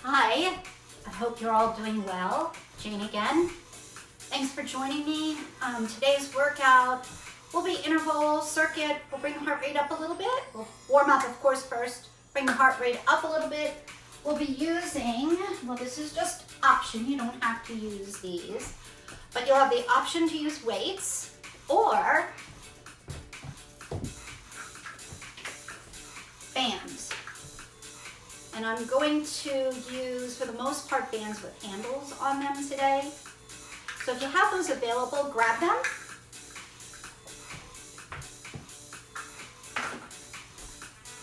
Hi, I hope you're all doing well. Jane again. Thanks for joining me. Today's workout will be interval circuit. We'll bring the heart rate up a little bit. We'll warm up, of course, first. Bring the heart rate up a little bit. We'll be using, well, this is just option. You don't have to use these, but you'll have the option to use weights or bands. And I'm going to use, for the most part, bands with handles on them today. So if you have those available, grab them.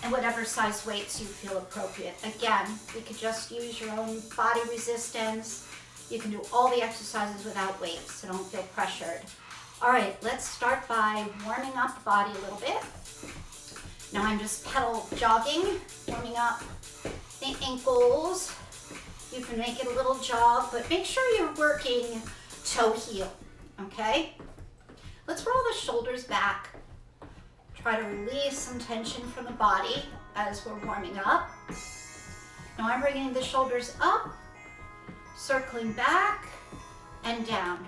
And whatever size weights you feel appropriate. Again, you could just use your own body resistance. You can do all the exercises without weights, so don't feel pressured. All right, let's start by warming up the body a little bit. Now I'm just pedal jogging, warming up the ankles. You can make it a little jog, but make sure you're working toe heel, okay? Let's roll the shoulders back. Try to release some tension from the body as we're warming up. Now I'm bringing the shoulders up, circling back and down.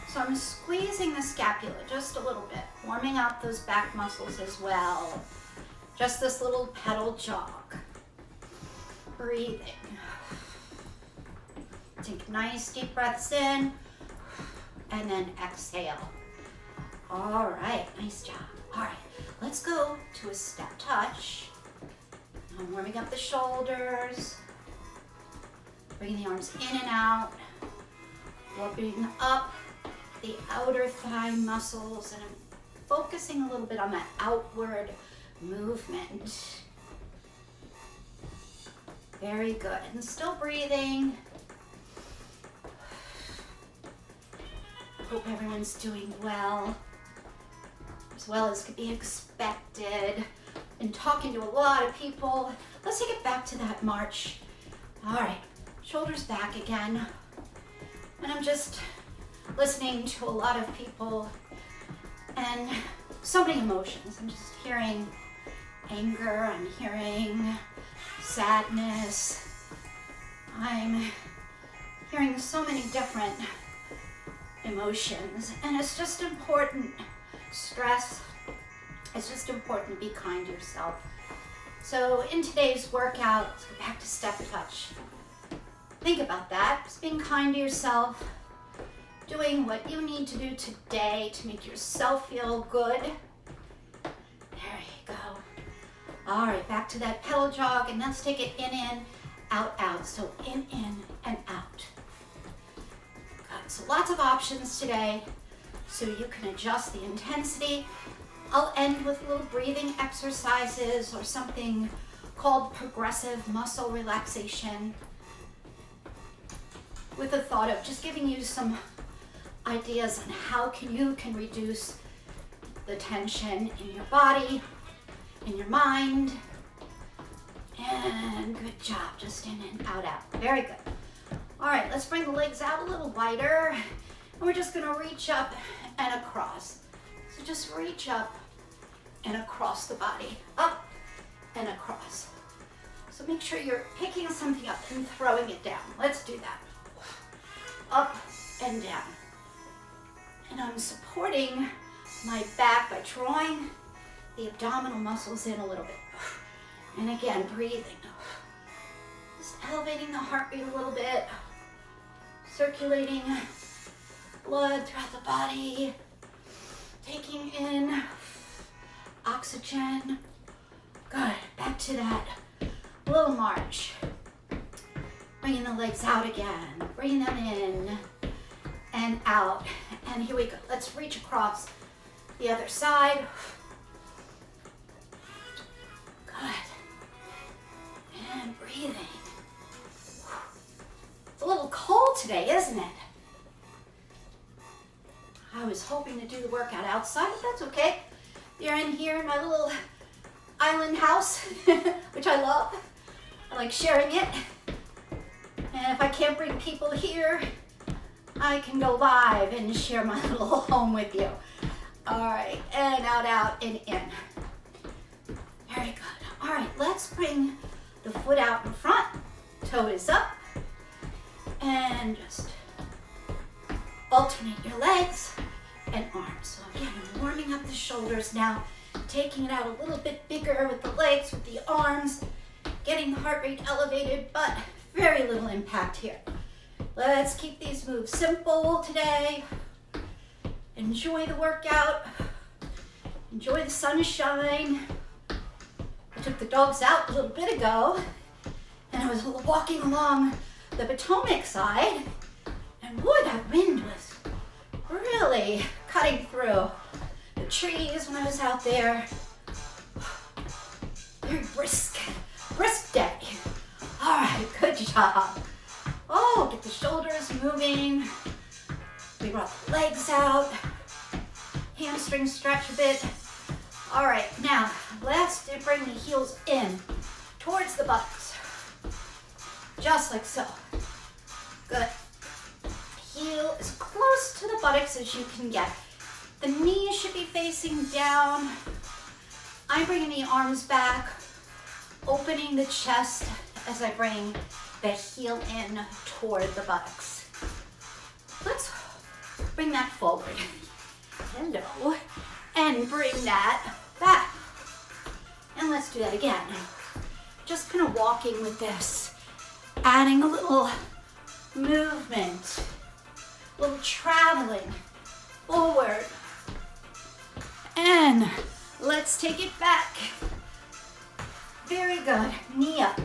So I'm squeezing the scapula just a little bit, warming up those back muscles as well. Just this little pedal jog. Breathing. Take nice deep breaths in and then exhale. All right, nice job. All right, let's go to a step touch. I'm warming up the shoulders, bringing the arms in and out, warming up the outer thigh muscles, and I'm focusing a little bit on that outward movement. Very good, and still breathing. Hope everyone's doing well as could be expected. And talking to a lot of people. Let's take it back to that march. All right, shoulders back again. And I'm just listening to a lot of people and so many emotions. I'm just hearing anger, I'm hearing sadness. I'm hearing so many different emotions, and it's just important. Stress, it's just important to be kind to yourself. So in today's workout, let's go back to step touch. Think about that, just being kind to yourself, doing what you need to do today to make yourself feel good. There you go. All right, back to that pedal jog, and let's take it in, out, out. So in, and out. Good. So lots of options today, so you can adjust the intensity. I'll end with little breathing exercises or something called progressive muscle relaxation, with the thought of just giving you some ideas on how you can reduce the tension in your body, in your mind. And good job, just in and out, out. Very good. All right, let's bring the legs out a little wider, and we're just gonna reach up and across. So just reach up and across the body, up and across. So make sure you're picking something up and throwing it down. Let's do that. Up and down. And I'm supporting my back by drawing the abdominal muscles in a little bit. And again, breathing. Just elevating the heart rate a little bit. Circulating blood throughout the body. Taking in oxygen. Good. Back to that little march. Bringing the legs out again. Bringing them in and out. And here we go. Let's reach across the other side. Good. And breathing. It's a little cold today, isn't it? I was hoping to do the workout outside, but that's okay. You're in here in my little island house, which I love. I like sharing it. And if I can't bring people here, I can go live and share my little home with you. All right, and out, out, and in. Very good. All right, let's bring the foot out in front, toe is up. And just alternate your legs and arms. So again, I'm warming up the shoulders now, taking it out a little bit bigger with the legs, with the arms, getting the heart rate elevated, but very little impact here. Let's keep these moves simple today. Enjoy the workout. Enjoy the sunshine. I took the dogs out a little bit ago, and I was walking along the Potomac side, and boy, that wind was really cutting through the trees when I was out there. Very brisk day. All right, good job. Oh, get the shoulders moving. We brought the legs out. Hamstring stretch a bit. All right, now let's bring the heels in towards the buttocks. Just like so. Good. Heel as close to the buttocks as you can get. The knees should be facing down. I'm bringing the arms back, opening the chest as I bring the heel in toward the buttocks. Let's bring that forward. Hello. And bring that back. And let's do that again. Just kind of walking with this, adding a little movement, a little traveling forward. And let's take it back. Very good. Knee up.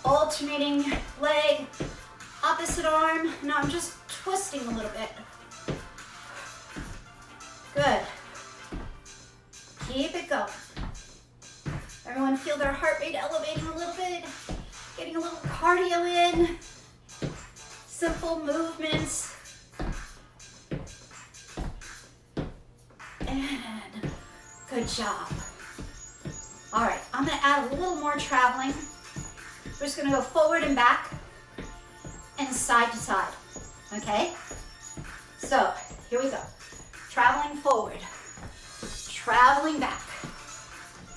Alternating leg, opposite arm. Now I'm just twisting a little bit. Good. Keep it going. Everyone feel their heart rate elevating a little bit, getting a little cardio in. Simple movements. And good job. All right, I'm gonna add a little more traveling. We're just gonna go forward and back and side to side, okay? So, here we go. Traveling forward, traveling back,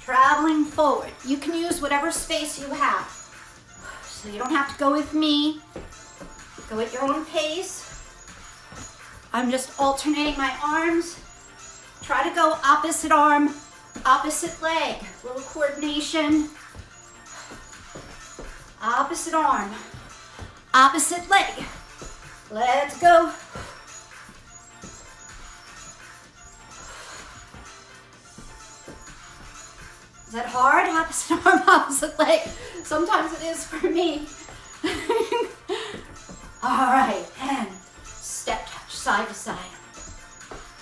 traveling forward. You can use whatever space you have. So you don't have to go with me. Go at your own pace. I'm just alternating my arms. Try to go opposite arm, opposite leg. A little coordination. Opposite arm, opposite leg. Let's go. Is that hard? Opposite arm, opposite leg. Sometimes it is for me. All right, and step touch, side to side.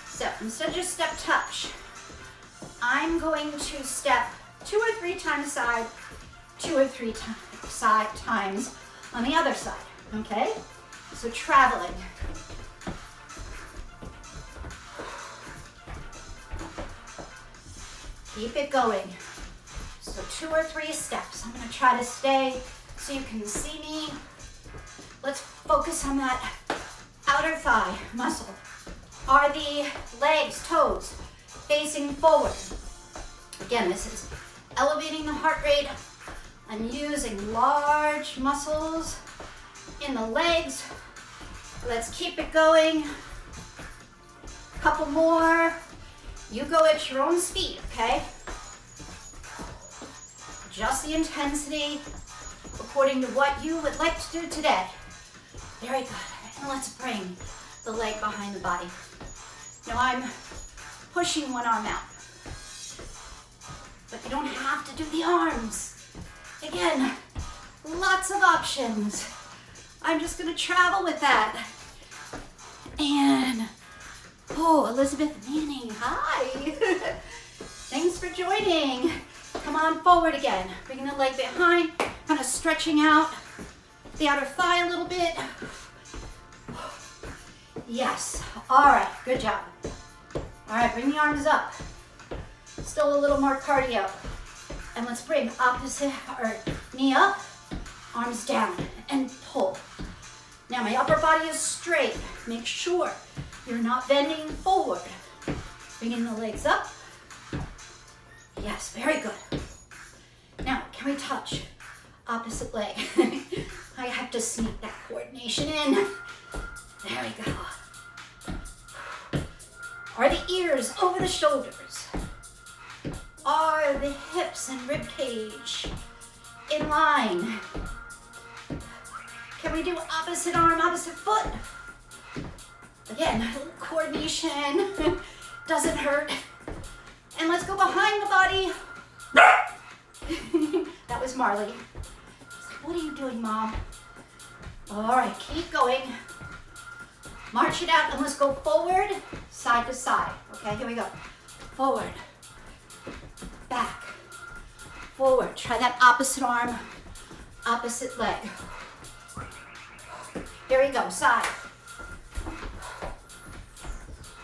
So instead of just step touch, I'm going to step 2 or 3 times side, 2 or 3 times on the other side, okay? So traveling. Keep it going. So 2 or 3 steps. I'm gonna try to stay so you can see me. Let's focus on that outer thigh muscle. Are the legs, toes facing forward? Again, this is elevating the heart rate. I'm using large muscles in the legs. Let's keep it going. Couple more. You go at your own speed, okay? Adjust the intensity according to what you would like to do today. Very good. And let's bring the leg behind the body. Now I'm pushing one arm out. But you don't have to do the arms. Again, lots of options. I'm just gonna travel with that. And, oh, Elizabeth Manning, hi. Thanks for joining. Come on forward again. Bringing the leg behind, kind of stretching out the outer thigh a little bit. Yes, all right, good job. All right, bring the arms up. Still a little more cardio. And let's bring opposite, or knee up, arms down, and pull. Now my upper body is straight. Make sure you're not bending forward. Bringing the legs up. Yes, very good. Now, can we touch opposite leg. I have to sneak that coordination in. There we go. Are the ears over the shoulders? Are the hips and rib cage in line? Can we do opposite arm, opposite foot? Again, a little coordination doesn't hurt. And let's go behind the body. That was Marley. What are you doing, Mom? All right, keep going. March it out and let's go forward, side to side. Okay, here we go. Forward, back, forward. Try that opposite arm, opposite leg. Here we go, side.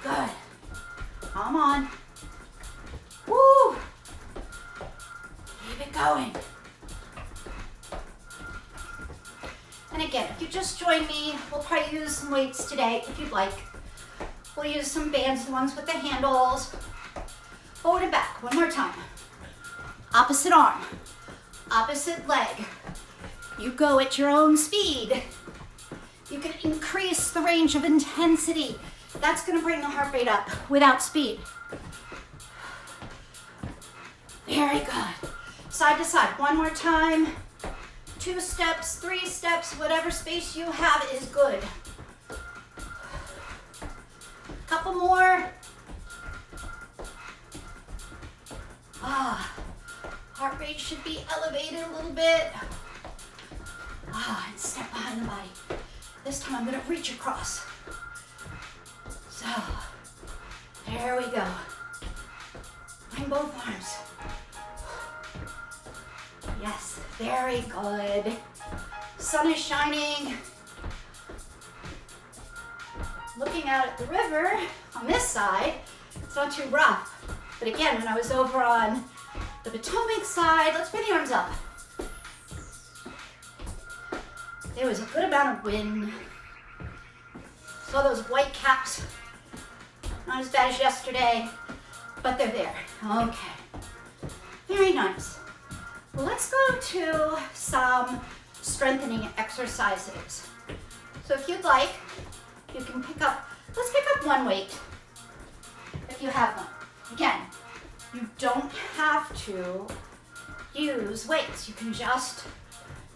Good. Come on. Woo! Keep it going. And again, if you just joined me, we'll probably use some weights today if you'd like. We'll use some bands, the ones with the handles. Forward and back, one more time. Opposite arm, opposite leg. You go at your own speed. You can increase the range of intensity. That's gonna bring the heart rate up without speed. Very good. Side to side, one more time. 2 steps, 3 steps, whatever space you have is good. Couple more. Heart rate should be elevated a little bit. And step behind the body. This time I'm gonna reach across. So, there we go. Bring both arms. Yes, very good. Sun is shining. Looking out at the river on this side, it's not too rough. But again, when I was over on the Potomac side, let's bring the arms up. There was a good amount of wind. Saw those white caps. Not as bad as yesterday, but they're there. Okay. Very nice. Well, let's go to some strengthening exercises. So if you'd like, you can let's pick up one weight if you have one. Again, you don't have to use weights. You can just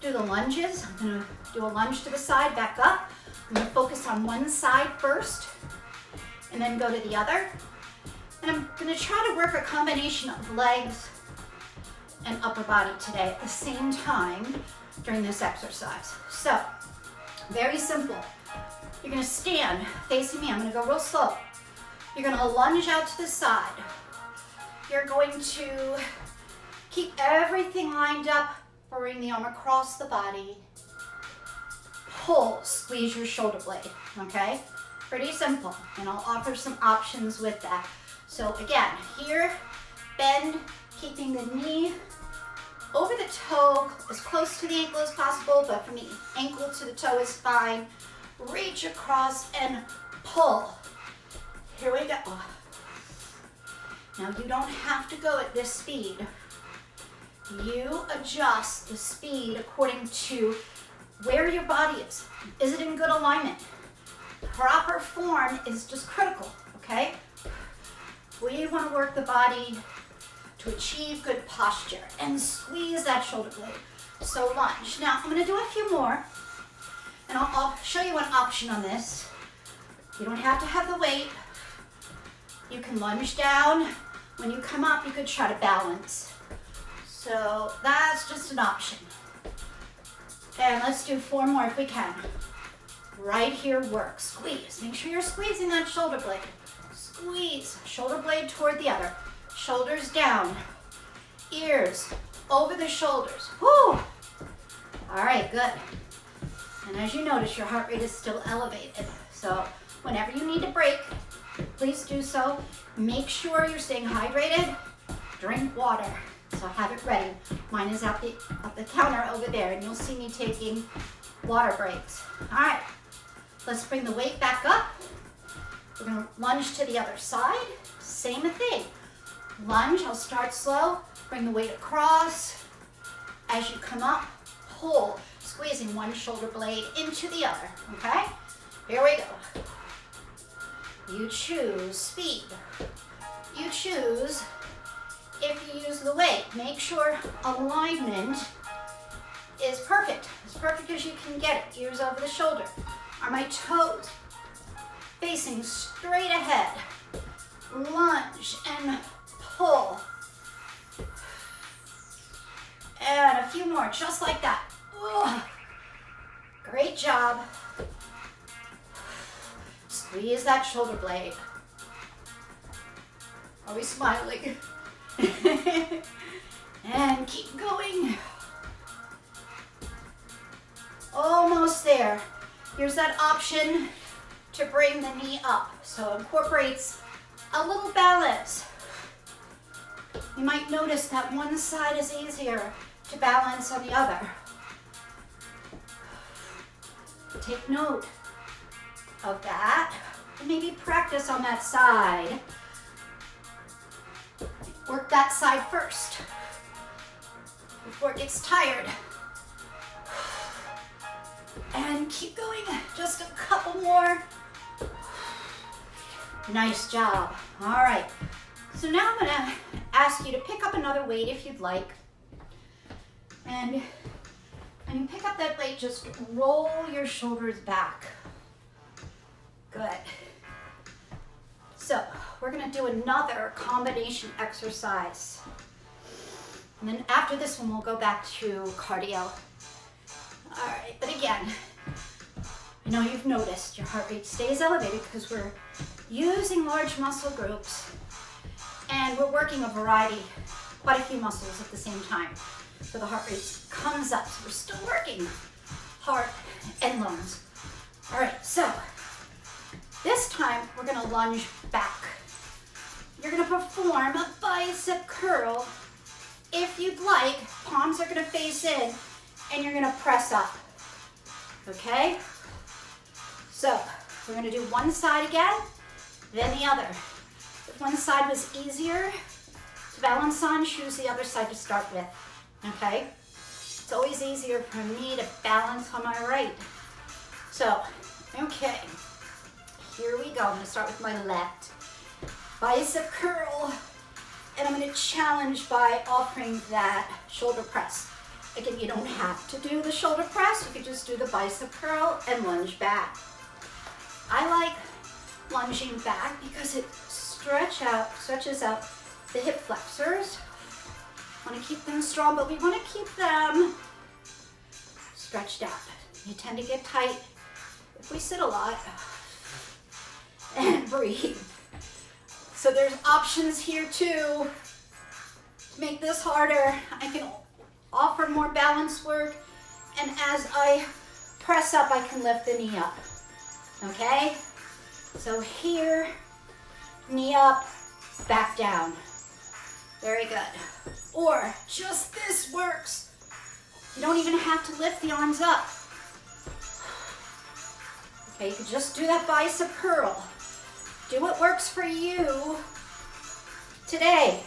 do the lunges. I'm gonna do a lunge to the side, back up. I'm gonna focus on one side first and then go to the other. And I'm gonna try to work a combination of legs and upper body today at the same time during this exercise. So, very simple. You're gonna stand facing me. I'm gonna go real slow. You're gonna lunge out to the side. You're going to keep everything lined up, bring the arm across the body. Pull, squeeze your shoulder blade, okay? Pretty simple, and I'll offer some options with that. So again, here, bend, keeping the knee over the toe, as close to the ankle as possible, but from the ankle to the toe is fine. Reach across and pull. Here we go. Now you don't have to go at this speed. You adjust the speed according to where your body is. Is it in good alignment? Proper form is just critical, okay? We want to work the body to achieve good posture and squeeze that shoulder blade. So lunge. Now I'm going to do a few more, and I'll show you an option on this. You don't have to have the weight. You can lunge down. When you come up, you could try to balance. So that's just an option. And let's do 4 more if we can. Right here works. Squeeze. Make sure you're squeezing that shoulder blade. Squeeze. Shoulder blade toward the other. Shoulders down. Ears over the shoulders. Woo! All right, good. And as you notice, your heart rate is still elevated. So whenever you need to break, please do so. Make sure you're staying hydrated. Drink water. So have it ready. Mine is at the counter over there, and you'll see me taking water breaks. All right, let's bring the weight back up. We're gonna lunge to the other side. Same thing. Lunge, I'll start slow. Bring the weight across. As you come up, pull, squeezing one shoulder blade into the other, okay? Here we go. You choose speed. You choose if you use the weight. Make sure alignment is perfect, as perfect as you can get it. Ears over the shoulder. Are my toes facing straight ahead? Lunge and pull. And a few more, just like that. Ugh. Great job. Squeeze that shoulder blade. Are we smiling? And keep going. Almost there. Here's that option to bring the knee up. So incorporates a little balance. You might notice that one side is easier to balance on the other. Take note of that. And maybe practice on that side. Work that side first before it gets tired. And keep going, just a couple more. Nice job. All right, so now I'm gonna ask you to pick up another weight if you'd like. And when you pick up that weight, just roll your shoulders back. Good. So we're gonna do another combination exercise. And then after this one, we'll go back to cardio. All right, but again, I know you've noticed your heart rate stays elevated because we're using large muscle groups and we're working a variety, quite a few muscles at the same time. So the heart rate comes up, so we're still working heart and lungs. All right, so this time we're gonna lunge back. You're gonna perform a bicep curl. If you'd like, palms are gonna face in and you're gonna press up, okay? So we're gonna do one side again, then the other. If one side was easier to balance on, choose the other side to start with, okay? It's always easier for me to balance on my right. So, okay, here we go. I'm gonna start with my left. Bicep curl, and I'm gonna challenge by offering that shoulder press. Again, you don't have to do the shoulder press. You could just do the bicep curl and lunge back. I like lunging back because it stretches out the hip flexors. Want to keep them strong, but we want to keep them stretched out. You tend to get tight if we sit a lot. And breathe. So there's options here too to make this harder. I can offer more balance work, and as I press up, I can lift the knee up, okay? So here, knee up, back down. Very good. Or just this works. You don't even have to lift the arms up. Okay, you can just do that bicep curl. Do what works for you today.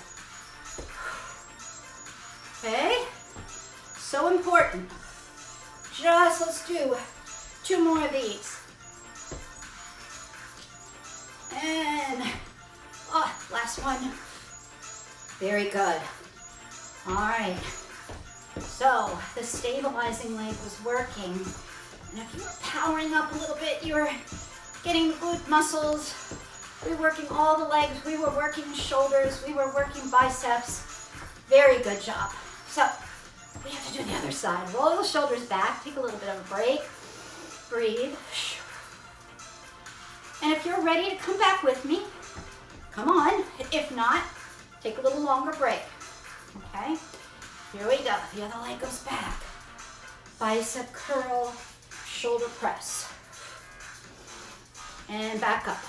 Okay? So important. Let's do 2 more of these. And, last one. Very good. All right. So the stabilizing leg was working. And if you were powering up a little bit, you were getting the glute muscles. We were working all the legs. We were working shoulders. We were working biceps. Very good job. So we have to do the other side. Roll the shoulders back. Take a little bit of a break. Breathe. And if you're ready to come back with me, come on. If not, take a little longer break. Okay? Here we go. The other leg goes back. Bicep curl, shoulder press. And back up.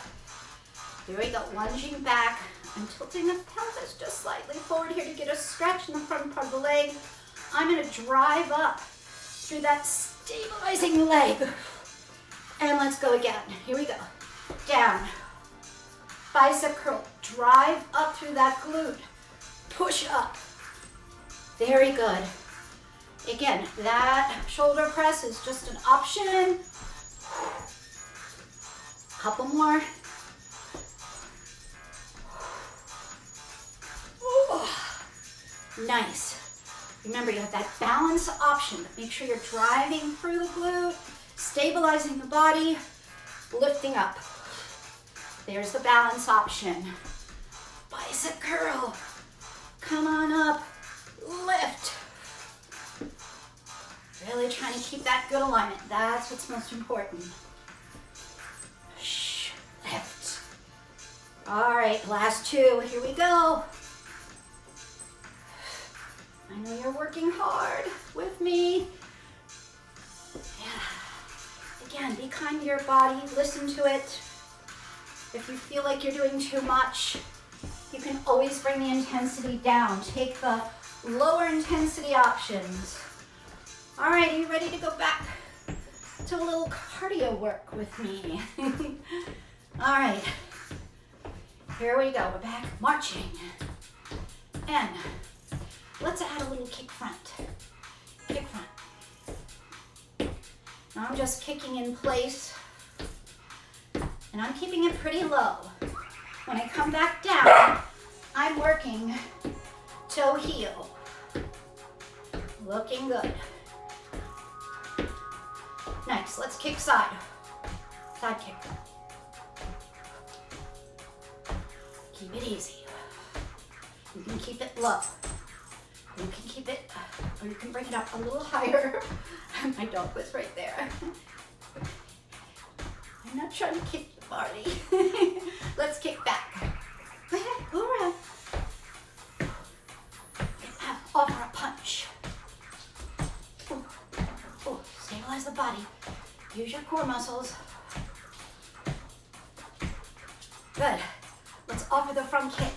Here we go. Lunging back. I'm tilting the pelvis just slightly forward here to get a stretch in the front part of the leg. I'm going to drive up through that stabilizing leg. And let's go again. Here we go. Down. Bicep curl. Drive up through that glute. Push up. Very good. Again, that shoulder press is just an option. Couple more. Ooh. Nice. Remember, you have that balance option. Make sure you're driving through the glute, stabilizing the body, lifting up. There's the balance option. Bicep curl. Come on up. Lift. Really trying to keep that good alignment. That's what's most important. Lift. All right, last two. Here we go. I know you're working hard with me. Yeah. Again, be kind to your body. Listen to it. If you feel like you're doing too much, you can always bring the intensity down. Take the lower intensity options. All right, are you ready to go back to a little cardio work with me? All right, here we go. We're back marching. And let's add a little kick front. Kick front. Now I'm just kicking in place, and I'm keeping it pretty low. When I come back down, I'm working toe heel. Looking good. Nice, let's kick side. Side kick. Keep it easy. You can keep it low. You can keep it, or you can bring it up a little higher. My dog was right there. I'm not trying to kick the body. Let's kick back. Go ahead, go around. Offer a punch. Ooh. Ooh. Stabilize the body. Use your core muscles. Good. Let's offer the front kick.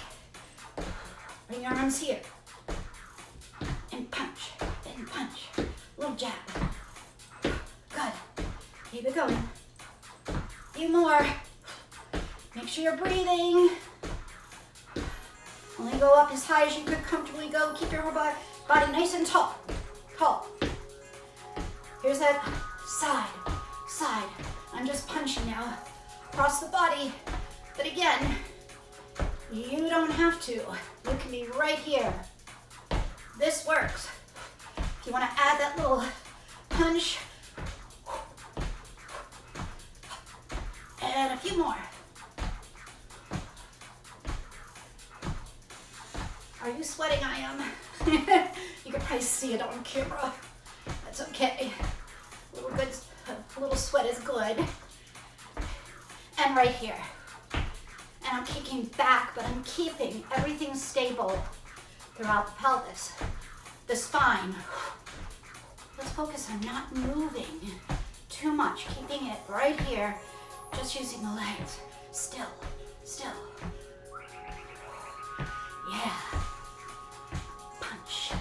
Bring your arms here. And punch. And punch. Little jab. Good. Keep it going. A few more. Make sure you're breathing. Only go up as high as you could comfortably go. Keep your body nice and tall. Tall. Here's that side. Side. I'm just punching now. Across the body. But again, you don't have to. You can be right here. This works. If you want to add that little punch. And a few more. Are you sweating? I am. You can probably see it on camera. That's okay. A little sweat is good. And right here. And I'm kicking back, but I'm keeping everything stable throughout the pelvis, the spine. Let's focus on not moving too much, keeping it right here, just using the legs. Still, still. Yeah. Punch.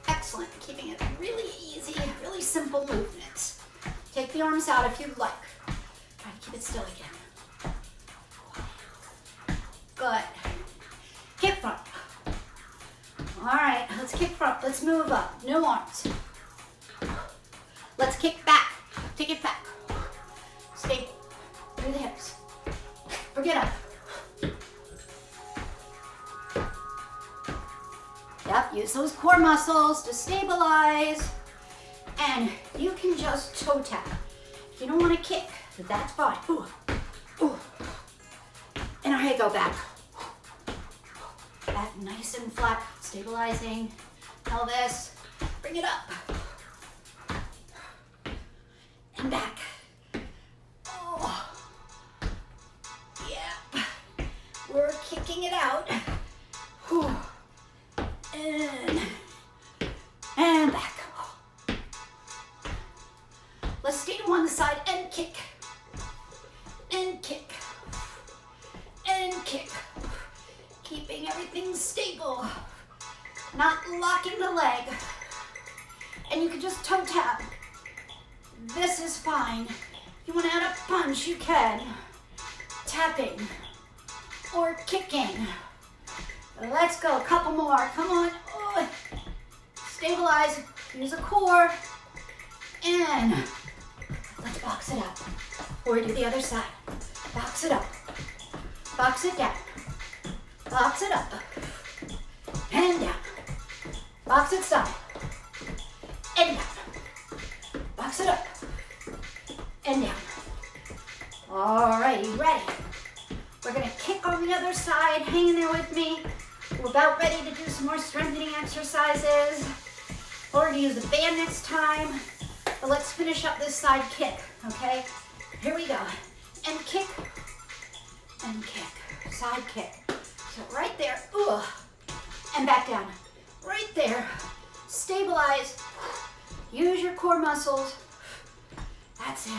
Excellent. Keeping it really easy, really simple movements. Take the arms out if you'd like. Try to keep it still again. Good. Kick front. All right, let's kick front. Let's move up. New arms. Let's kick back. Take it back. Stay through the hips. Bring it up. Yep, use those core muscles to stabilize. And you can just toe tap. If you don't want to kick, that's fine. Ooh, ooh. And all right, go back. Back nice and flat, stabilizing pelvis. Bring it up. And back. Oh. Yeah. We're kicking it out. Whew. And back. Let's stay to one side and kick. And kick. And kick. Keeping everything stable. Not locking the leg. And you can just toe tap. This is fine. If you want to add a punch, you can. Tapping. Or kicking. Let's go. A couple more. Come on. Oh. stabilize, use a core, and let's box it up. Or do the other side. Box it up, box it down, box it up, and down, box it side, and down, box it up, and down. All right, you ready? We're gonna kick on the other side, hang in there with me. We're about ready to do some more strengthening exercises. We're gonna use the band next time, but let's finish up this side kick, okay? Here we go. And kick, side kick. So right there, ooh, and back down. Right there, stabilize, use your core muscles. That's it.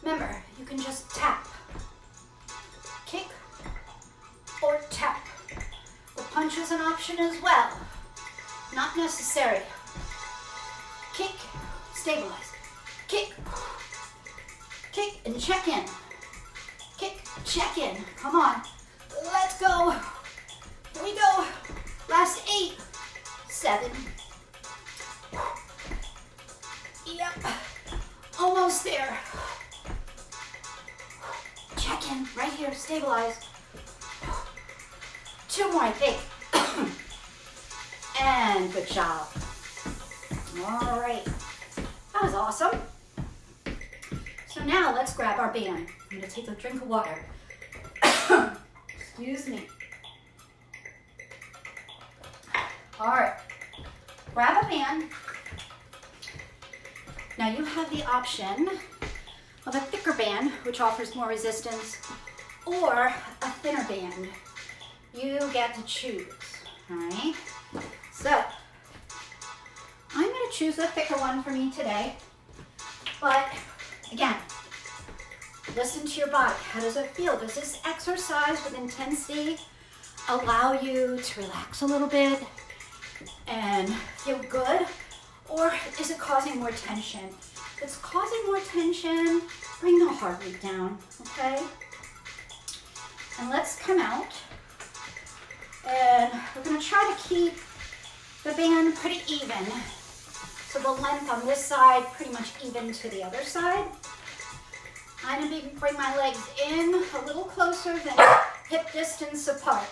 Remember, you can just tap, kick, or tap. The punch is an option as well. Not necessary. Kick, stabilize. Kick, kick, and check in. Kick, check in. Come on. Let's go. Here we go. Last 8, 7. Yep. Almost there. Check in. Right here. Stabilize. 2 more, I think. And good job. All right. That was awesome. So now let's grab our band. I'm going to take a drink of water. Excuse me. All right. Grab a band. Now you have the option of a thicker band, which offers more resistance, or a thinner band. You get to choose, all right? So, I'm gonna choose the thicker one for me today, but again, listen to your body. How does it feel? Does this exercise with intensity allow you to relax a little bit and feel good? Or is it causing more tension? If it's causing more tension, bring the heart rate down, okay? And let's come out. And we're going to try to keep the band pretty even. So the length on this side pretty much even to the other side. I'm going to bring my legs in a little closer than hip distance apart.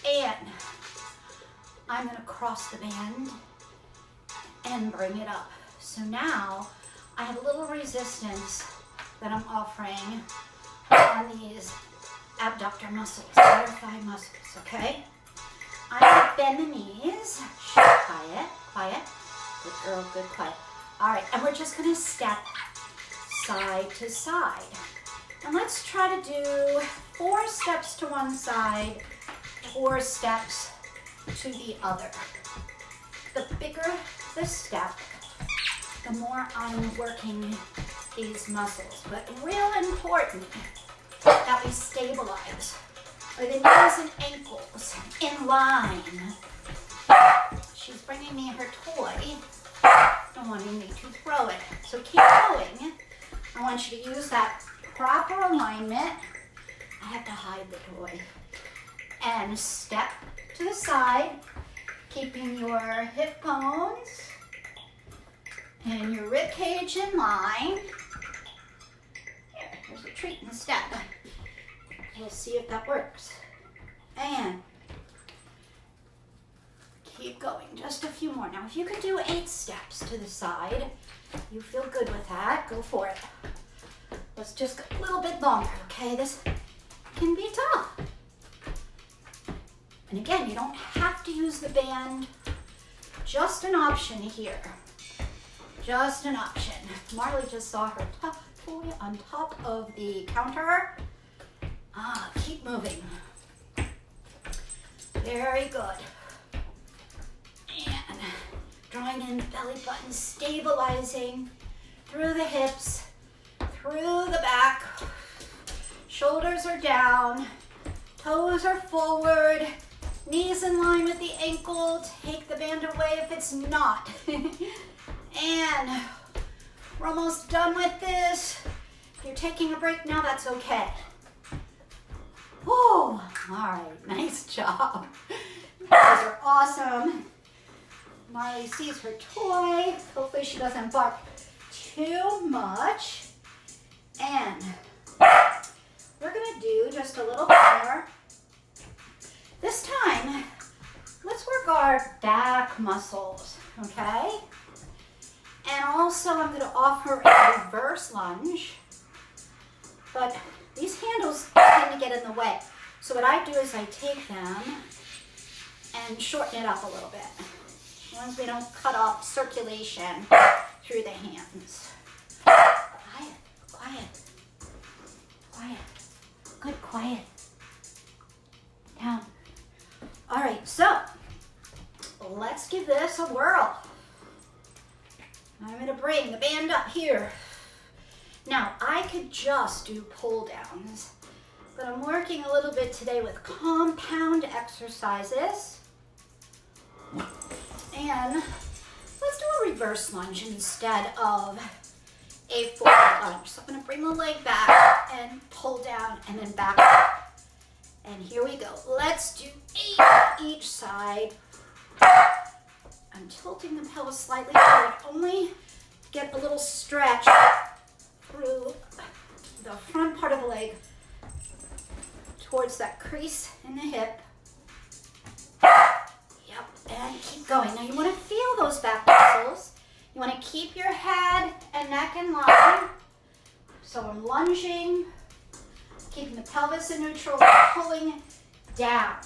And I'm going to cross the band and bring it up. So now I have a little resistance that I'm offering on these abductor muscles, butterfly muscles, okay? I'm gonna bend the knees. Shh, quiet, quiet. Good girl, good, quiet. All right, and we're just gonna step side to side. And let's try to do 4 steps to one side, 4 steps to the other. The bigger the step, the more I'm working these muscles. But real important that we stabilize are the knees and ankles in line. She's bringing me her toy and wanting me to throw it. So keep going. I want you to use that proper alignment. I have to hide the toy. And step to the side, keeping your hip bones and your rib cage in line. Here's a treat in the step. We'll see if that works. And keep going, just a few more. Now, if you can do 8 steps to the side, you feel good with that, go for it. Let's just go a little bit longer, okay? This can be tough. And again, you don't have to use the band, just an option here. Just an option. Marley just saw her toy on top of the counter. Keep moving. Very good. And drawing in the belly button, stabilizing through the hips, through the back. Shoulders are down, toes are forward, knees in line with the ankle. Take the band away if it's not. And we're almost done with this. If you're taking a break now, that's okay. Whoa, all right, nice job. You guys are awesome. Marley sees her toy. Hopefully she doesn't bark too much. And we're gonna do just a little more. This time, let's work our back muscles, okay? And also I'm gonna offer a reverse lunge, but these handles tend to get in the way. So what I do is I take them and shorten it up a little bit. As long as we don't cut off circulation through the hands. Quiet, quiet, quiet. Good, quiet. Down. All right, so let's give this a whirl. I'm gonna bring the band up here. Now, I could just do pull downs, but I'm working a little bit today with compound exercises. And let's do a reverse lunge instead of a forward lunge. So I'm gonna bring the leg back and pull down and then back up. And here we go. Let's do 8 each side. I'm tilting the pelvis slightly forward, only to get a little stretch through the front part of the leg towards that crease in the hip. Yep, and keep going. Now you want to feel those back muscles. You want to keep your head and neck in line. So I'm lunging, keeping the pelvis in neutral, pulling down.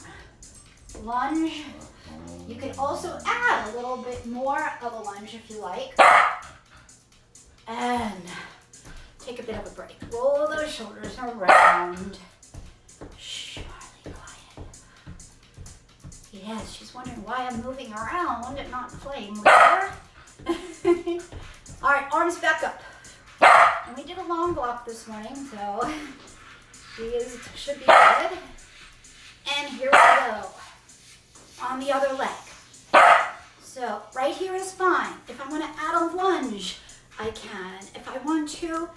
Lunge. You can also add a little bit more of a lunge if you like. And take a bit of a break. Roll those shoulders around. Shh, Marley, quiet. Yes, she's wondering why I'm moving around and not playing with her. All right, arms back up. And we did a long walk this morning, so should be good. And here we go. On the other leg. So right here is fine. If I want to add a lunge, I can. If I want to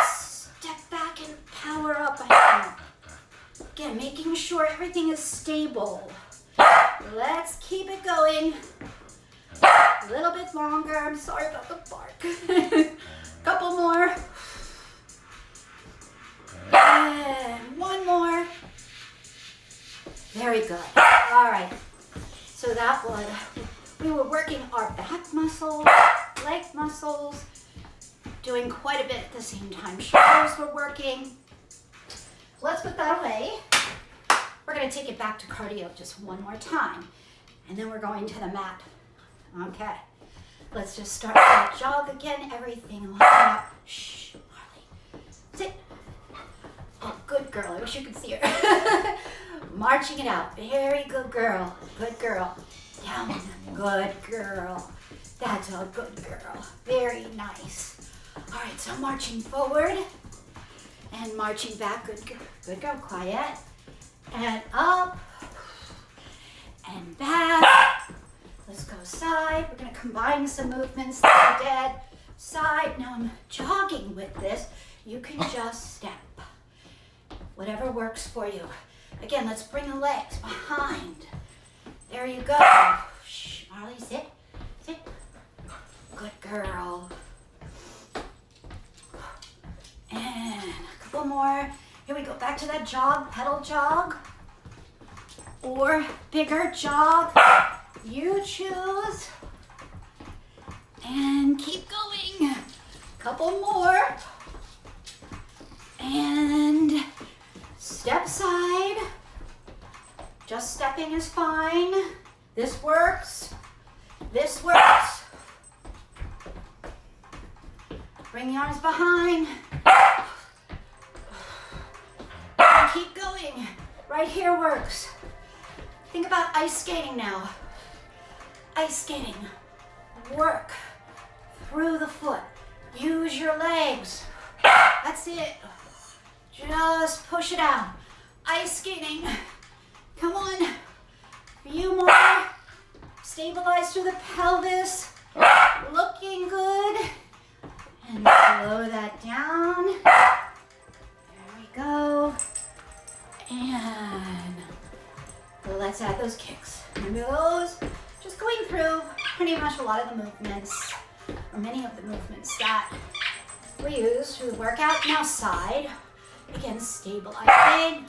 step back and power up, I can. Again, making sure everything is stable. Let's keep it going. A little bit longer. I'm sorry about the bark. Couple more. And one more. Very good. All right. So that was, we were working our back muscles, leg muscles, doing quite a bit at the same time. Shoulders were working. Let's put that away. We're going to take it back to cardio just one more time. And then we're going to the mat. Okay. Let's just start that jog again. Everything lined up. Shh, Marley. Sit. Oh, good girl. I wish you could see her. Marching it out. Very good girl. Good girl. Down. Good girl. That's a good girl. Very nice. All right, so marching forward and marching back. Good girl. Good girl. Quiet. And up. And back. Let's go side. We're going to combine some movements that we did. Side. Now I'm jogging with this. You can just step. Whatever works for you. Again, let's bring the legs behind. There you go. Shh, Marley, sit. Sit. Good girl. And a couple more. Here we go. Back to that jog, pedal jog. Or bigger jog. You choose. And keep going. Couple more. And step side. Just stepping is fine. This works. This works. Bring the arms behind. And keep going. Right here works. Think about ice skating now. Ice skating. Work through the foot. Use your legs. That's it. Just push it out. Ice skating. Come on. Few more. Stabilize through the pelvis. Looking good. And slow that down. There we go. And let's add those kicks. Remember those? Just going through pretty much a lot of the movements, or many of the movements that we use through the workout. Now side, again stabilizing.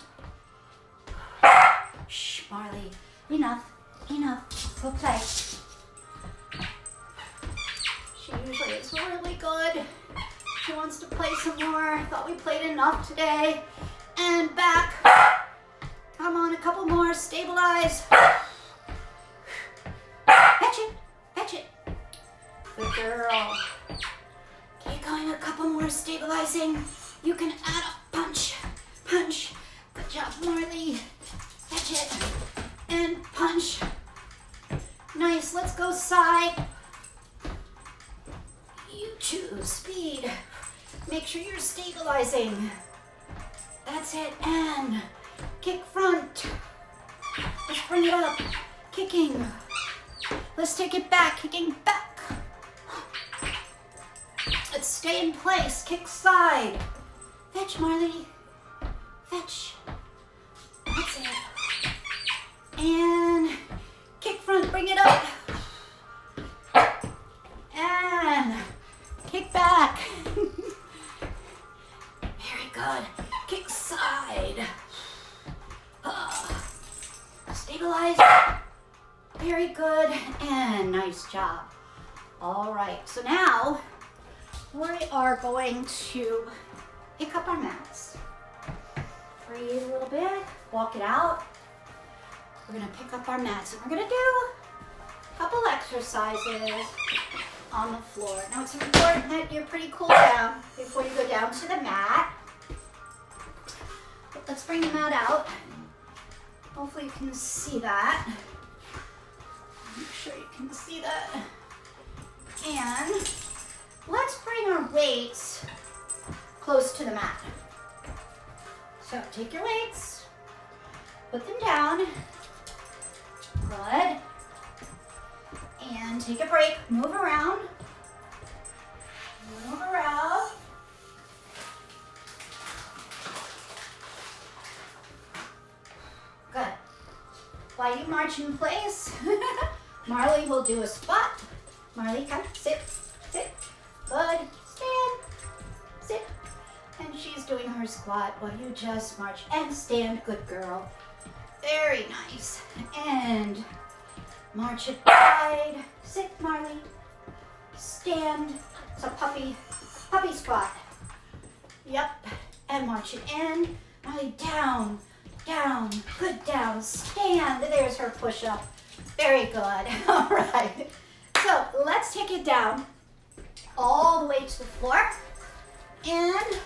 Shh, Marley, enough, go play. She usually is really good. She wants to play some more. Thought we played enough today. And back. Come on, a couple more, stabilize. Fetch it. Good girl. Keep going, a couple more, stabilizing. You can add a punch. Good job, Marley. Fetch it. And punch. Nice, let's go side. You choose speed. Make sure you're stabilizing. That's it, and kick front. Let's bring it up. Kicking. Let's take it back, kicking back. Let's stay in place, kick side. Fetch, Marley. Fetch. That's it. And kick front, bring it up. And kick back. Very good. Kick side. Stabilize. Very good. And nice job. All right. So now we are going to pick up our mats. Breathe a little bit. Walk it out. We're going to pick up our mats and we're going to do a couple exercises on the floor. Now it's important that you're pretty cool down before you go down to the mat. But let's bring the mat out. Hopefully you can see that. Make sure you can see that. And let's bring our weights close to the mat. So take your weights, put them down. Good. And take a break, move around. Move around. Good. While you march in place, Marley will do a squat. Marley, come, sit. Good, stand, sit. And she's doing her squat while you just march and stand. Good girl. Very nice. And march it wide. Sit, Marley. Stand. So puppy squat. Yep. And march it in. Marley, down. Good, down. Stand. There's her push-up. Very good. All right. So let's take it down all the way to the floor. And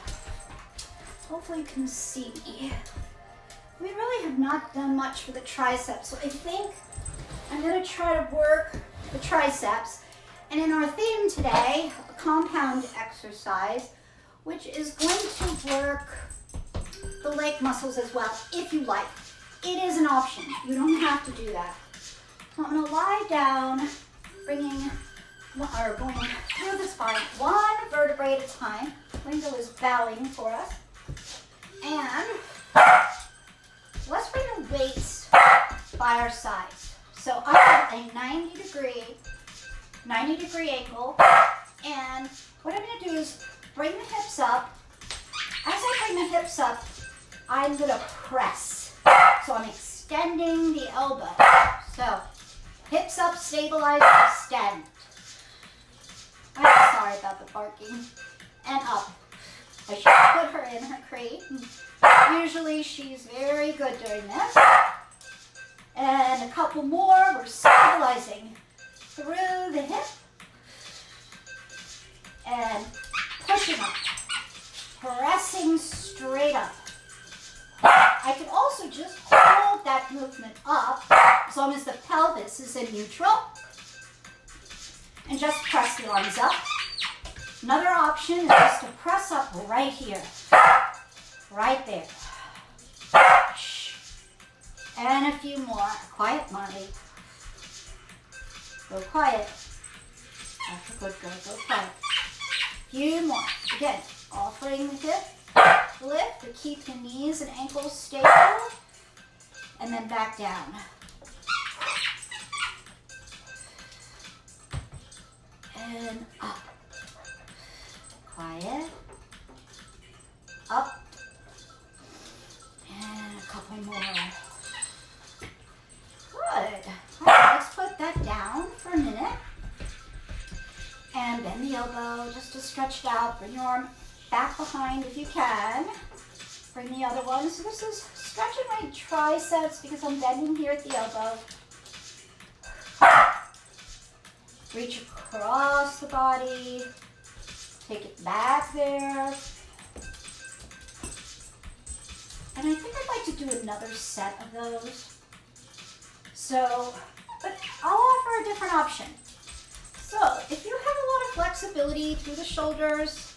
hopefully you can see me. We really have not done much for the triceps, so I think I'm going to try to work the triceps. And in our theme today, a compound exercise, which is going to work the leg muscles as well, if you like. It is an option. You don't have to do that. So I'm going to lie down, going through the spine, one vertebrae at a time. Ringo is bowing for us. And let's bring the weights by our sides. So I have a 90 degree angle. And what I'm going to do is bring the hips up. As I bring the hips up, I'm going to press. So I'm extending the elbow. So hips up, stabilize, extend. I'm sorry about the barking. And up. I should put her in her crate. Usually she's very good doing this. And a couple more. We're stabilizing through the hip. And pushing up. Pressing straight up. I can also just hold that movement up as long as the pelvis is in neutral. And just press the arms up. Another option is just to press up right here. Right there. And a few more. Quiet, Marley. Go quiet. That's a good girl. Go quiet. Few more. Again, offering the hip lift to keep the knees and ankles stable. And then back down. and up. Quiet. Up. And a couple more. Good. All right, let's put that down for a minute. And bend the elbow just to stretch it out. Bring your arm back behind if you can. Bring the other one. So this is stretching my triceps because I'm bending here at the elbow. Reach across the body. Take it back there. And I think I'd like to do another set of those. So, but I'll offer a different option. So, if you have a lot of flexibility through the shoulders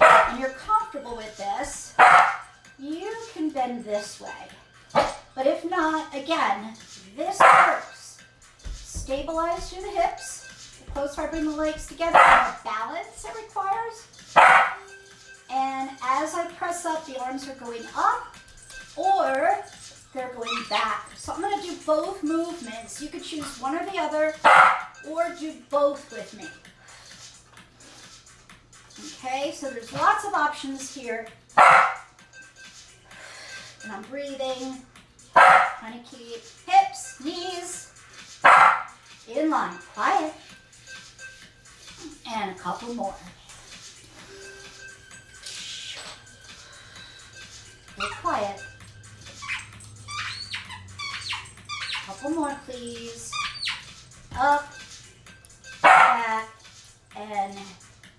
and you're comfortable with this, you can bend this way. But if not, again, this works. Stabilize through the hips. The closer I bring the legs together, the more balance it requires. And as I press up, the arms are going up or they're going back. So I'm going to do both movements. You could choose one or the other or do both with me. Okay, so there's lots of options here. And I'm breathing, trying to keep hips, knees in line. Quiet. And a couple more. Be quiet. Couple more, please. Up, back, and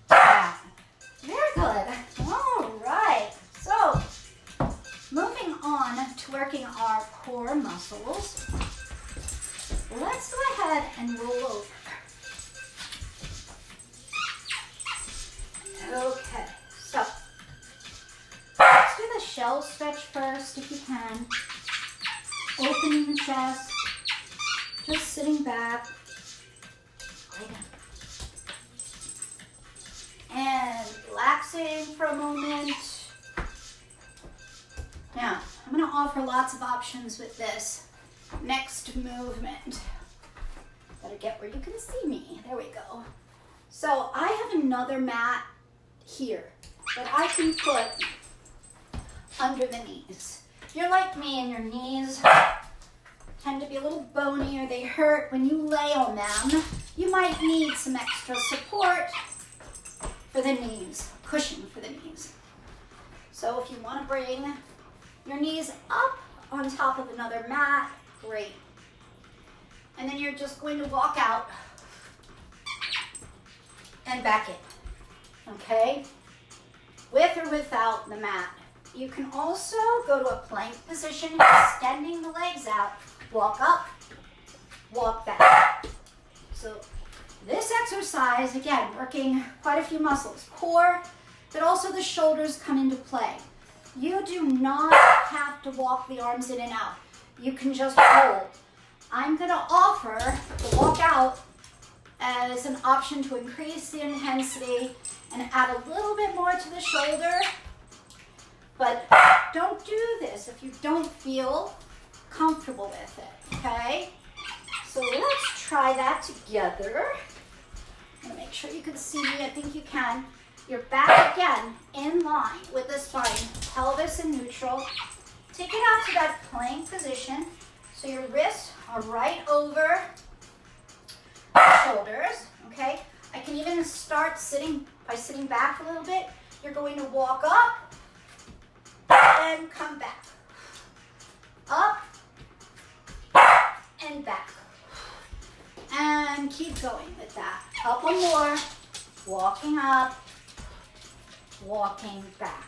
down. Very good. All right. So, moving on to working our core muscles. Let's go ahead and roll over. Okay. So, let's do the shell stretch first if you can. Opening the chest. Just sitting back. And relaxing for a moment. Now, I'm going to offer lots of options with this next movement. Gotta get where you can see me. There we go. So I have another mat here that I can put under the knees. If you're like me and your knees tend to be a little bony or they hurt when you lay on them, you might need some extra support for the knees, cushion for the knees. So if you want to bring your knees up on top of another mat, great. And then you're just going to walk out and back in, okay? With or without the mat. You can also go to a plank position, extending the legs out. Walk up, walk back. So this exercise, again, working quite a few muscles, core, but also the shoulders come into play. You do not have to walk the arms in and out. You can just hold. I'm going to offer the walk out as an option to increase the intensity and add a little bit more to the shoulder. But don't do this if you don't feel comfortable with it, okay? So let's try that together. I'm gonna make sure you can see me. I think you can. You're back again in line with the spine, pelvis in neutral. Take it out to that plank position. So your wrists are right over the shoulders, okay? I can even start sitting by sitting back a little bit. You're going to walk up and come back. Up and back. And keep going with that. Couple more. Walking up, walking back.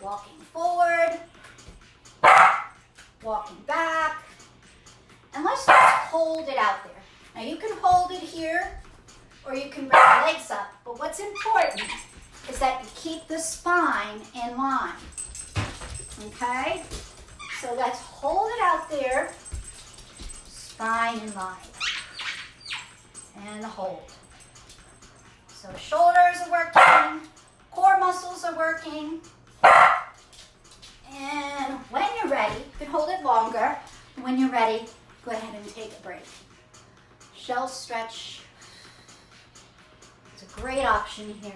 Walking forward, walking back. And let's just hold it out there. Now you can hold it here or you can bring the legs up. But what's important is that you keep the spine in line. Okay? So let's hold it out there. Spine in line. And hold. So shoulders are working. Core muscles are working. And when you're ready, you can hold it longer. When you're ready, go ahead and take a break. Shell stretch. a great option here.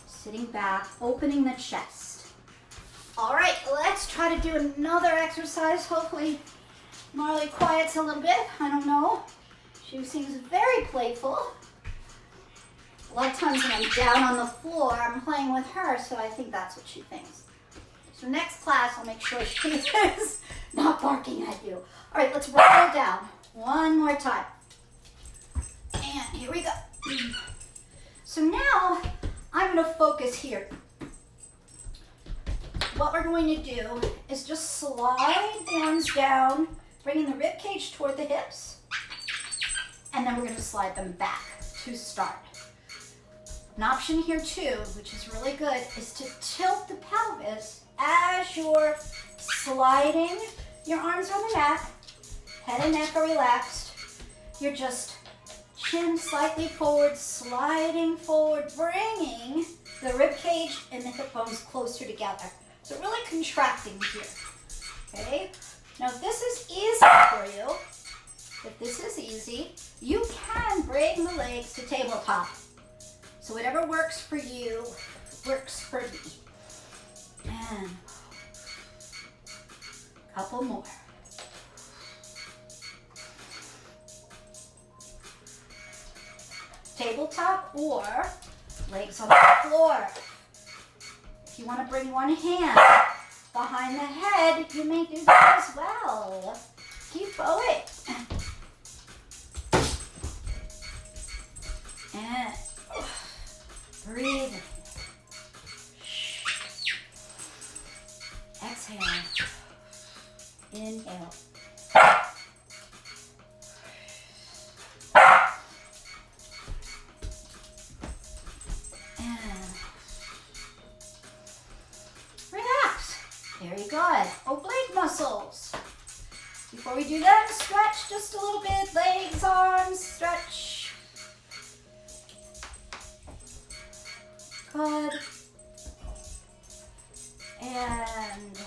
Sitting back, opening the chest. All right, let's try to do another exercise. Hopefully Marley quiets a little bit. I don't know. She seems very playful. A lot of times when I'm down on the floor, I'm playing with her, so I think that's what she thinks. So next class, I'll make sure she is not barking at you. All right, let's roll down. One more time. And here we go. So now, I'm going to focus here. What we're going to do is just slide the arms down, bringing the rib cage toward the hips, and then we're going to slide them back to start. An option here too, which is really good, is to tilt the pelvis as you're sliding your arms on the mat. Head and neck are relaxed. You're just chin slightly forward, sliding forward, bringing the rib cage and the hip bones closer together. So really contracting here, okay? Now if this is easy for you, you can bring the legs to tabletop. So whatever works for you, works for me. And a couple more. Tabletop or legs on the floor. If you want to bring one hand behind the head, you may do that as well. Keep going. And breathe. Exhale. Inhale. Very good. Oblique muscles. Before we do that, stretch just a little bit. Legs, arms, stretch. Good. And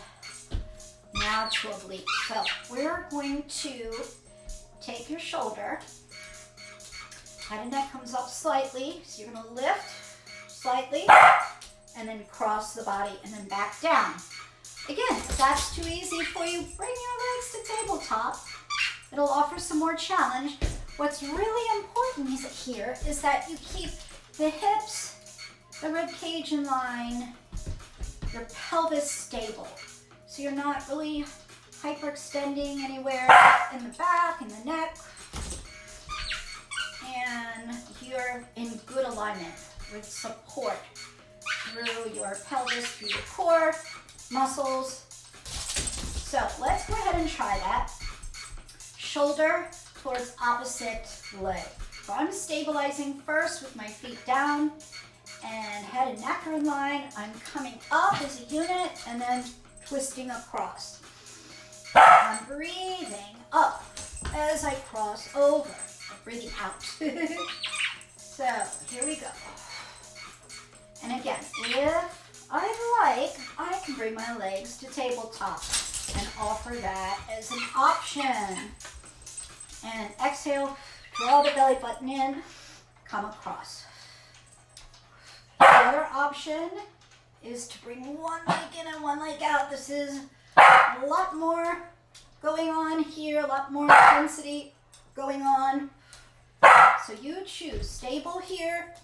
now to oblique. So we're going to take your shoulder. Head and neck comes up slightly. So you're going to lift slightly and then cross the body and then back down. Again, if that's too easy for you, bring your legs to tabletop. It'll offer some more challenge. What's really important here is that you keep the hips, the rib cage in line, your pelvis stable. So you're not really hyperextending anywhere in the back, in the neck. And you're in good alignment with support through your pelvis, through your core, muscles. So let's go ahead and try that. Shoulder towards opposite leg. So I'm stabilizing first with my feet down and head and neck are in line. I'm coming up as a unit and then twisting across. I'm breathing up as I cross over. Breathing out. So here we go. And again, if I'd like, I can bring my legs to tabletop and offer that as an option. And exhale, draw the belly button in, come across. The other option is to bring one leg in and one leg out. This is a lot more going on here, a lot more intensity going on. So you choose stable here.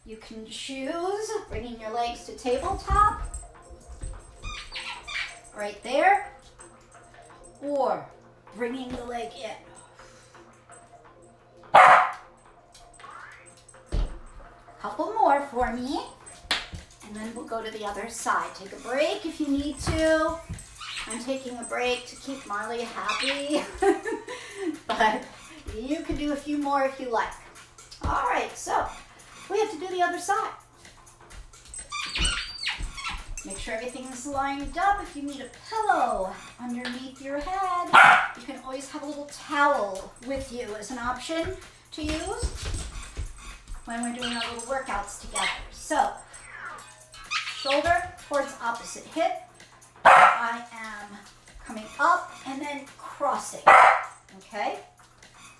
You can choose bringing your legs to tabletop, right there, or bringing the leg in. Couple more for me, and then we'll go to the other side. Take a break if you need to. I'm taking a break to keep Marley happy, but you can do a few more if you like. All right, so we have to do the other side. Make sure everything's lined up. If you need a pillow underneath your head, you can always have a little towel with you as an option to use when we're doing our little workouts together. So, shoulder towards opposite hip. I am coming up and then crossing, okay?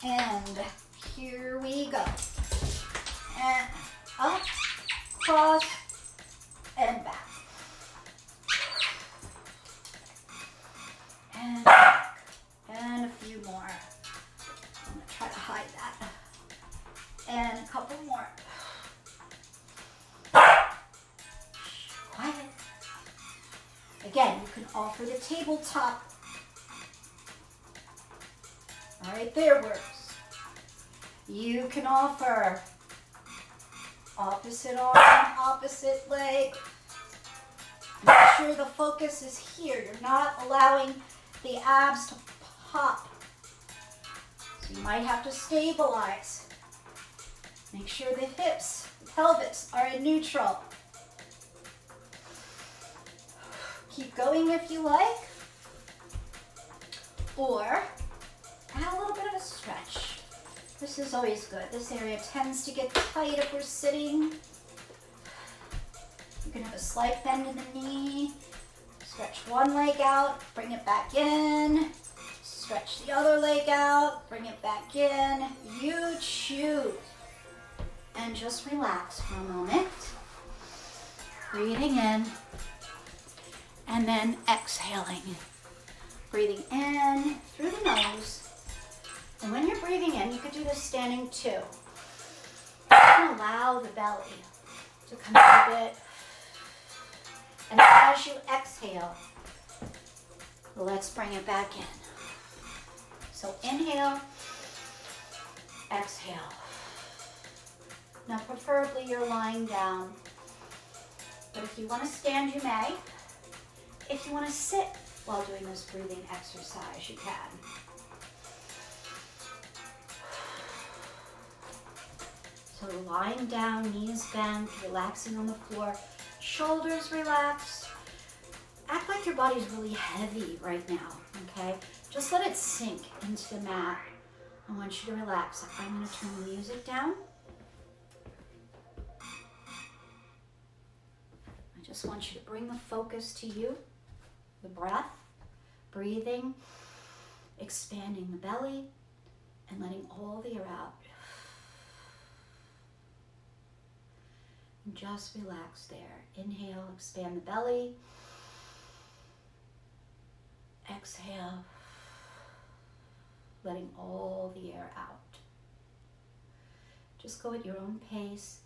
And Here we go. And up, cross, and back. And back. And a few more. I'm going to try to hide that. And a couple more. Quiet. Again, you can offer the tabletop. Right there works. You can offer opposite arm, opposite leg. Make sure the focus is here. You're not allowing the abs to pop. So you might have to stabilize. Make sure the hips, the pelvis are in neutral. Keep going if you like. Or add a little bit of a stretch. This is always good. This area tends to get tight if we're sitting. You can have a slight bend in the knee. Stretch one leg out, bring it back in. Stretch the other leg out, bring it back in. You choose. And just relax for a moment. Breathing in. And then exhaling. Breathing in through the nose. And when you're breathing in, you could do this standing too. You can allow the belly to come up a bit. And as you exhale, let's bring it back in. So inhale, exhale. Now preferably you're lying down. But if you want to stand, you may. If you want to sit while doing this breathing exercise, you can. So lying down, knees bent, relaxing on the floor, shoulders relaxed. Act like your body's really heavy right now, okay? Just let it sink into the mat. I want you to relax. I'm going to turn the music down. I just want you to bring the focus to you, the breath, breathing, expanding the belly, and letting all the air out. And just relax there. Inhale, expand the belly. Exhale, letting all the air out. Just go at your own pace,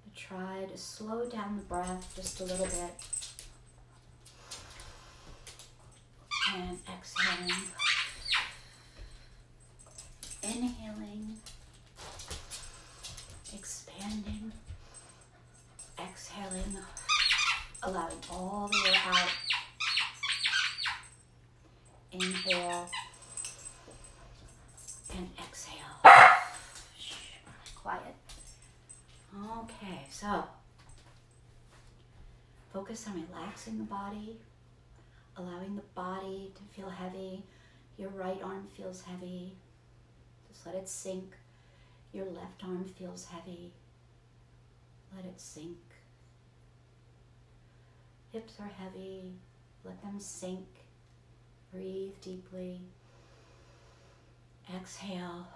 but try to slow down the breath just a little bit. And exhaling. Inhaling. Expanding. Exhaling. Allowing all the air out. Inhale. And exhale. Quiet. Okay, so focus on relaxing the body, allowing the body to feel heavy. Your right arm feels heavy. Just let it sink. Your left arm feels heavy. Let it sink. Hips are heavy. Let them sink. Breathe deeply. Exhale.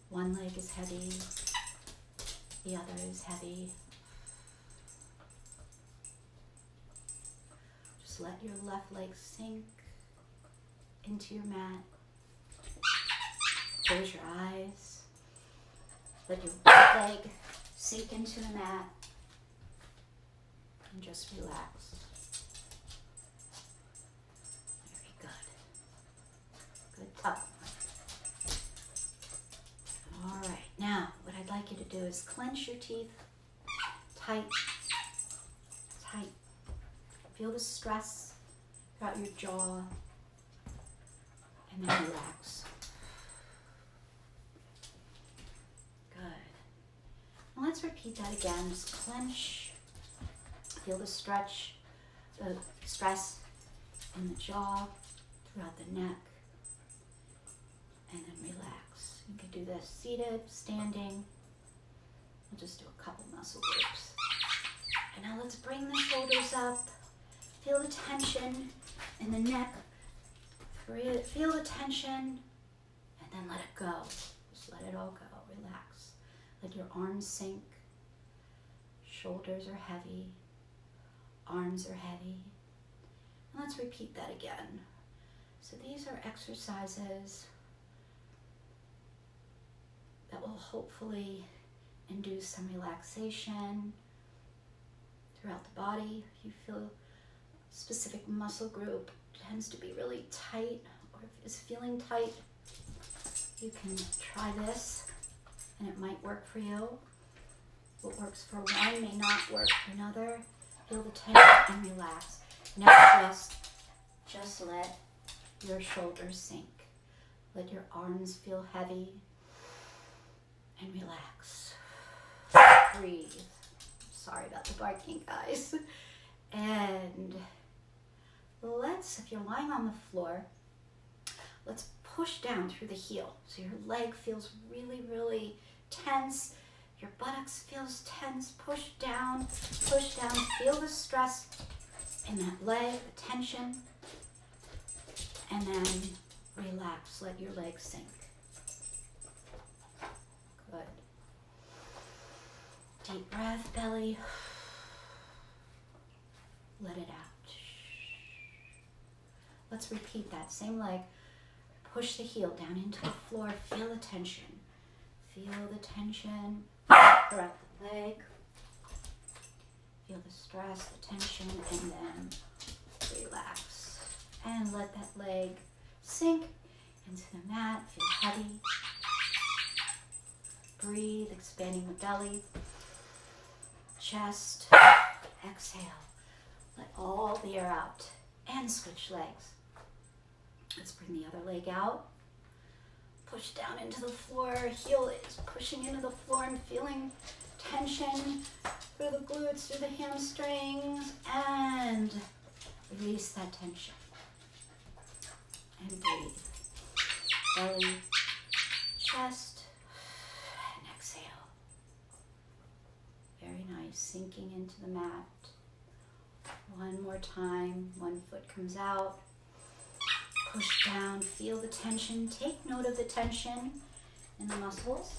One leg is heavy. The other is heavy. Just let your left leg sink into your mat. Close your eyes. Let your right leg sink into the mat. And just relax. Very good. Good top. All right, now what I'd like you to do is clench your teeth tight, tight. Feel the stress throughout your jaw, and then relax. Good. Now let's repeat that again. Just clench. Feel the stretch, the stress in the jaw, throughout the neck, and then relax. You can do this seated, standing. We'll just do a couple muscle groups. And now let's bring the shoulders up. Feel the tension in the neck. Feel the tension, and and let it go. Just let it all go. Relax. Let your arms sink. Shoulders are heavy. Arms are heavy. And let's repeat that again. So these are exercises that will hopefully induce some relaxation throughout the body. If you feel a specific muscle group tends to be really tight or is feeling tight, you can try this and it might work for you. What works for one may not work for another. Feel the tension and relax. Now just let your shoulders sink. Let your arms feel heavy and relax. Breathe. Sorry about the barking, guys. And if you're lying on the floor, let's push down through the heel. So your leg feels really, really tense. Your buttocks feels tense. Push down, feel the stress in that leg, the tension. And then relax, let your legs sink. Good. Deep breath, belly. Let it out. Let's repeat that. Same leg. Push the heel down into the floor. Feel the tension. Feel the tension throughout the leg. Feel the stress, the tension, and then relax. And let that leg sink into the mat. Feel heavy. Breathe, expanding the belly. Chest. Exhale. Let all the air out. And switch legs. Let's bring the other leg out. Push down into the floor. Heel is pushing into the floor and feeling tension through the glutes, through the hamstrings, and release that tension. And breathe. Belly, chest, and exhale. Very nice. Sinking into the mat. One more time. One foot comes out. Push down. Feel the tension. Take note of the tension in the muscles.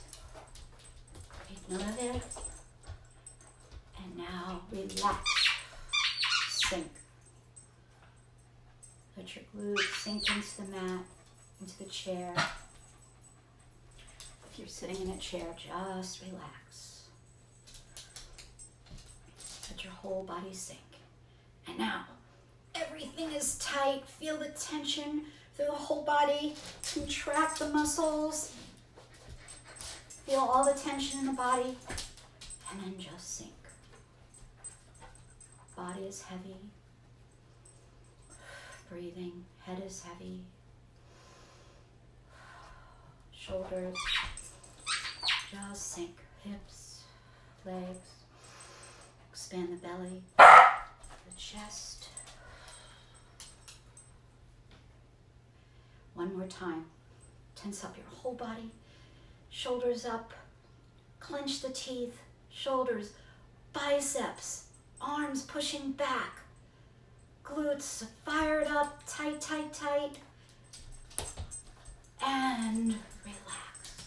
Take note of it. And now relax. Sink. Let your glutes sink into the mat, into the chair. If you're sitting in a chair, just relax. Let your whole body sink. And now, everything is tight. Feel the tension through the whole body. Contract the muscles. Feel all the tension in the body. And then just sink. Body is heavy. Breathing. Head is heavy. Shoulders. Just sink. Hips. Legs. Expand the belly. The chest. One more time. Tense up your whole body. Shoulders up. Clench the teeth. Shoulders. Biceps. Arms pushing back. Glutes fired up. Tight, tight, tight. And relax.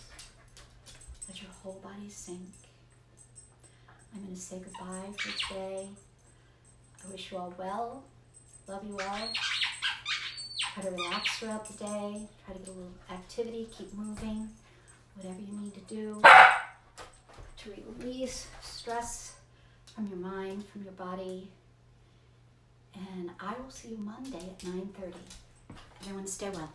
Let your whole body sink. I'm going to say goodbye for today. I wish you all well. Love you all. Try to relax throughout the day. Try to get a little activity. Keep moving. Whatever you need to do to release stress from your mind, from your body. And I will see you Monday at 9:30. Everyone stay well.